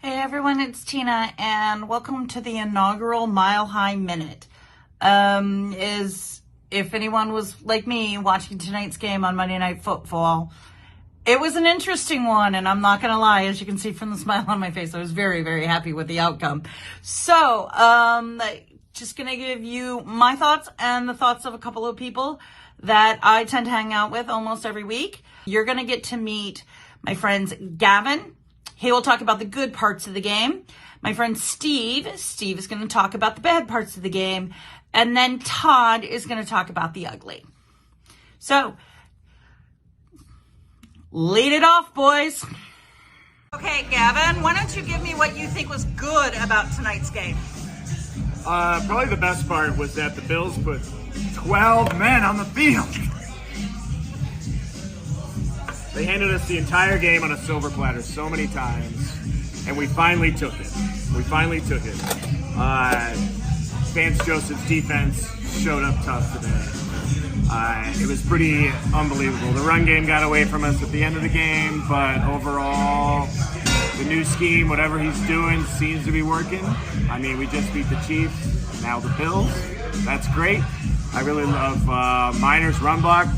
Hey everyone, it's Tina, and welcome to the inaugural Mile High Minute. If anyone was like me watching tonight's game on Monday Night Football, it was an interesting one, and I'm not gonna lie, as you can see from the smile on my face, I was very, very happy with the outcome. So, just gonna give you my thoughts and the thoughts of a couple of people that I tend to hang out with almost every week. You're gonna get to meet my friends Gavin. He will talk about the good parts of the game. My friend Steve is going to talk about the bad parts of the game. And then Todd is going to talk about the ugly. So, lead it off, boys. Okay, Gavin, why don't you give me what you think was good about tonight's game? Probably the best part was that the Bills put 12 men on the field. They handed us the entire game on a silver platter so many times, and we finally took it. Vance Joseph's defense showed up tough today. It was pretty unbelievable. The run game got away from us at the end of the game, but overall, the new scheme, whatever he's doing, seems to be working. I mean, we just beat the Chiefs, now the Bills. That's great. I really love Miner's run block.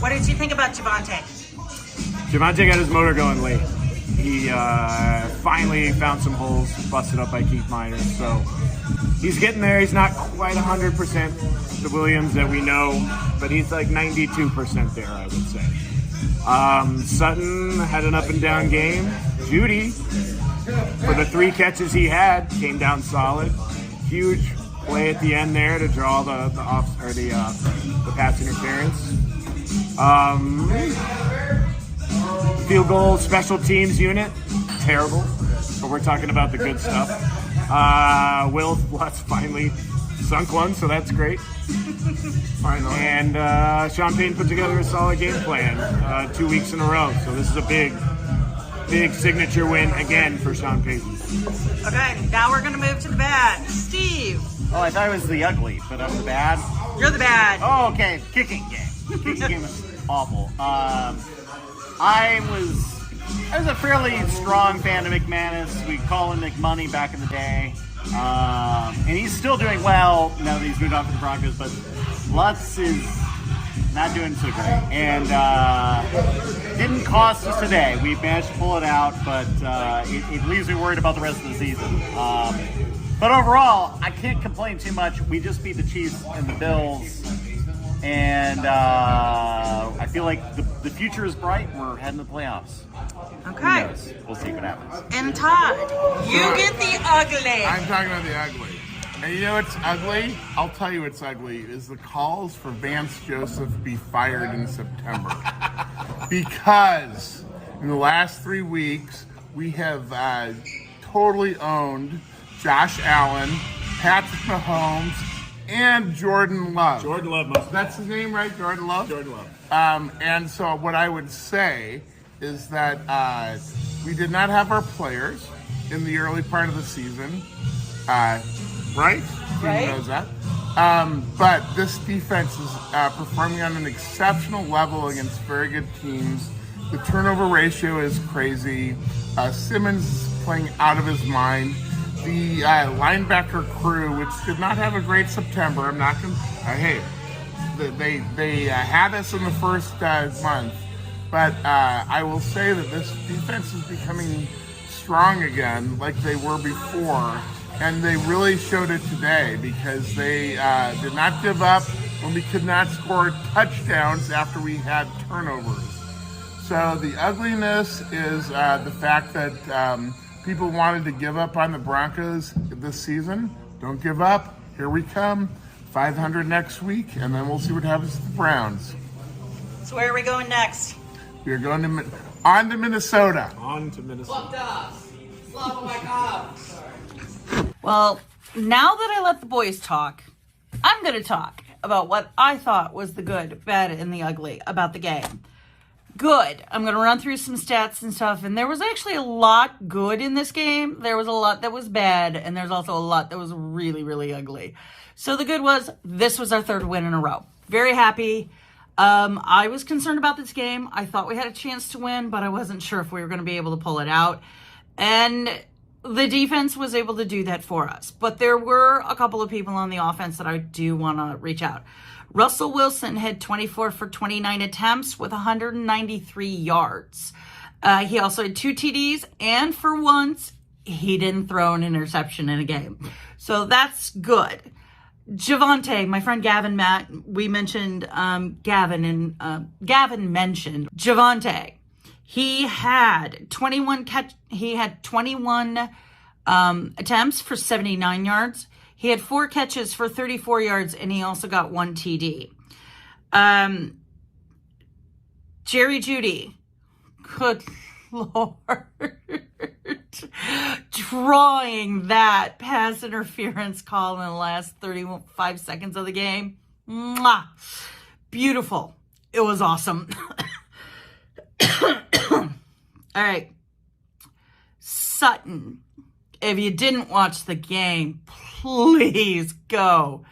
What did you think about Javonte? Javonte got his motor going late. He finally found some holes busted up by Keith Miner. So he's getting there. He's not quite 100% the Williams that we know, but he's like 92% there, I would say. Sutton had an up and down game. Judy, for the 3 catches he had, came down solid. Huge play at the end there to draw the pass interference. Field goal special teams unit, terrible, but we're talking about the good stuff. Will Lutz finally sunk one, so that's great. Finally. And Sean Payton put together a solid game plan 2 weeks in a row, so this is a big signature win again for Sean Payton. Okay, now we're going to move to the bad. Steve. Oh, I thought it was the ugly, but I'm the bad. You're the bad. Oh, okay. Kicking game. Kicking game was awful. I was a fairly strong fan of McManus. We call him McMoney back in the day. And he's still doing well now that he's moved on to the Broncos, but Lutz is not doing so great. And didn't cost us today. We managed to pull it out, but it leaves me worried about the rest of the season. But overall, I can't complain too much. We just beat the Chiefs and the Bills. And I feel like the future is bright. We're heading to the playoffs. Okay. Who knows? We'll see what happens. And Todd, you get the ugly. I'm talking about the ugly. And you know what's ugly? I'll tell you what's ugly is the calls for Vance Joseph be fired in September. Because in the last 3 weeks, we have totally owned Josh Allen, Patrick Mahomes, and Jordan Love. Jordan Love That's his name, right? Jordan Love? Jordan Love. And so what I would say is that we did not have our players in the early part of the season. Right? Right. Who knows that? But this defense is performing on an exceptional level against very good teams. The turnover ratio is crazy. Simmons is playing out of his mind. The linebacker crew, which did not have a great September, I'm not going to, they had us in the first month, but I will say that this defense is becoming strong again like they were before, and they really showed it today because they did not give up when we could not score touchdowns after we had turnovers. So the ugliness is the fact that people wanted to give up on the Broncos this season. Don't give up. Here we come. 500 next week, and then we'll see what happens to the Browns. So where are we going next? We are going on to Minnesota. Well, now that I let the boys talk, I'm going to talk about what I thought was the good, bad, and the ugly about the game. Good. I'm going to run through some stats and stuff, and there was actually a lot good in this game. There was a lot that was bad, and there's also a lot that was really, really ugly. So the good was, this was our 3rd win in a row. Very happy. I was concerned about this game. I thought we had a chance to win, but I wasn't sure if we were going to be able to pull it out. And the defense was able to do that for us. But there were a couple of people on the offense that I do want to reach out. Russell Wilson had 24 for 29 attempts with 193 yards. He also had 2 TDs, and for once, he didn't throw an interception in a game. So that's good. Javonte, my friend Gavin, we mentioned Gavin mentioned Javonte. He had 21 attempts for 79 yards. He had 4 catches for 34 yards, and he also got 1 TD. Jerry Jeudy, good Lord, drawing that pass interference call in the last 35 seconds of the game. Mwah. Beautiful. It was awesome. All right. Sutton, if you didn't watch the game, please go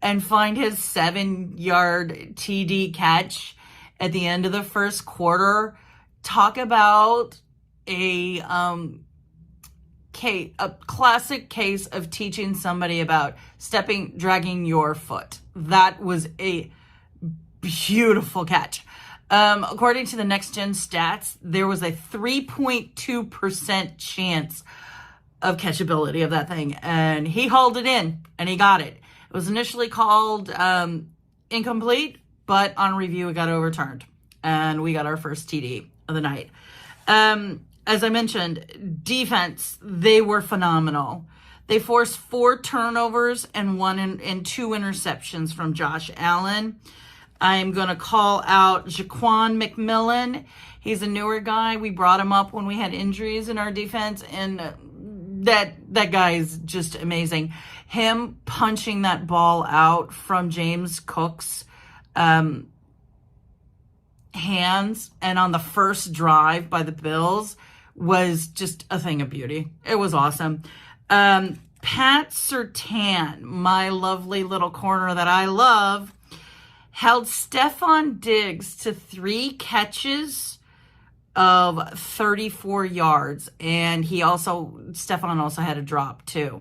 and find his 7-yard TD catch at the end of the first quarter. Talk about a classic case of teaching somebody about dragging your foot. That was a beautiful catch. According to the Next Gen stats, there was a 3.2% chance of catchability of that thing, and he hauled it in, and he got it. It was initially called incomplete, but on review, it got overturned, and we got our first TD of the night. As I mentioned, defense, they were phenomenal. They forced 4 turnovers and 2 interceptions from Josh Allen. I'm going to call out Jaquan McMillan. He's a newer guy. We brought him up when we had injuries in our defense, and that guy is just amazing. Him punching that ball out from James Cook's hands and on the first drive by the Bills was just a thing of beauty. It was awesome. Pat Surtain, my lovely little corner that I love, held Stephon Diggs to 3 catches of 34 yards. And Stephon also had a drop too.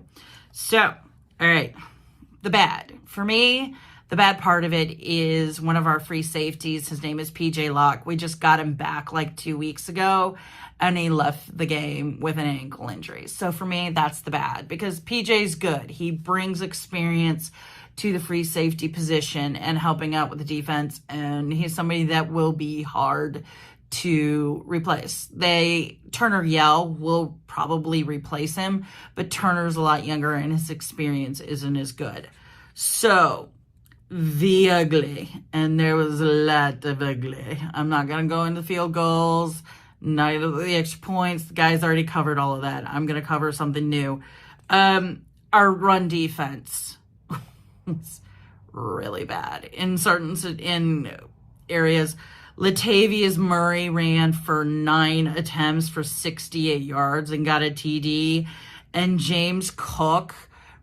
So, all right, the bad. For me, the bad part of it is one of our free safeties. His name is PJ Locke. We just got him back like 2 weeks ago, and he left the game with an ankle injury. So for me, that's the bad, because PJ's good. He brings experience to the free safety position and helping out with the defense, and he's somebody that will be hard to replace. Turner Yell will probably replace him, but Turner's a lot younger and his experience isn't as good. So the ugly, and there was a lot of ugly. I'm not going to go into field goals, neither of the extra points. The guys already covered all of that. I'm going to cover something new. Our run defense was really bad in areas. Latavius Murray ran for 9 attempts for 68 yards and got a TD, and James Cook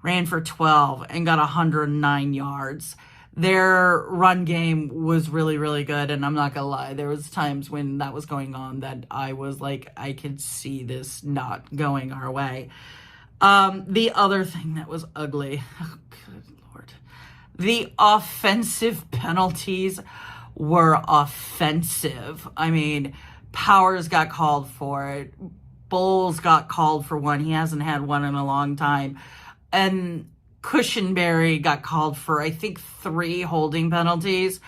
ran for 12 and got 109 yards. Their run game was really, really good, and I'm not gonna lie, there was times when that was going on that I was like, I could see this not going our way. The other thing that was ugly, oh, good Lord, the offensive penalties were offensive. I mean, Powers got called for it. Bowles got called for one. He hasn't had one in a long time. And Cushenberry got called for, I think, 3 holding penalties.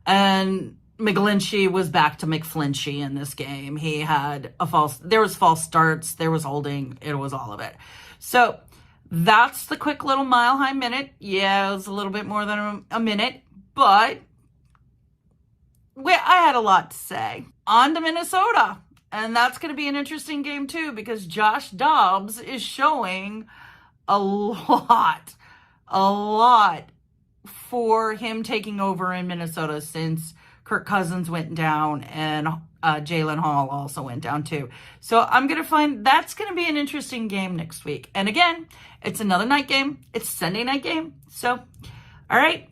And McGlinchey was back to McFlinchy in this game. There was false starts, there was holding, it was all of it. So that's the quick little Mile High Minute. Yeah, it was a little bit more than a minute, but I had a lot to say. On to Minnesota. And that's going to be an interesting game too, because Josh Dobbs is showing a lot for him taking over in Minnesota since Kirk Cousins went down and Jalen Hall also went down too. So I'm going to find that's going to be an interesting game next week. And again, it's another night game. It's Sunday night game. So, all right,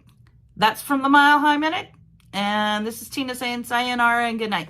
that's from the Mile High Minute. And this is Tina saying sayonara and good night.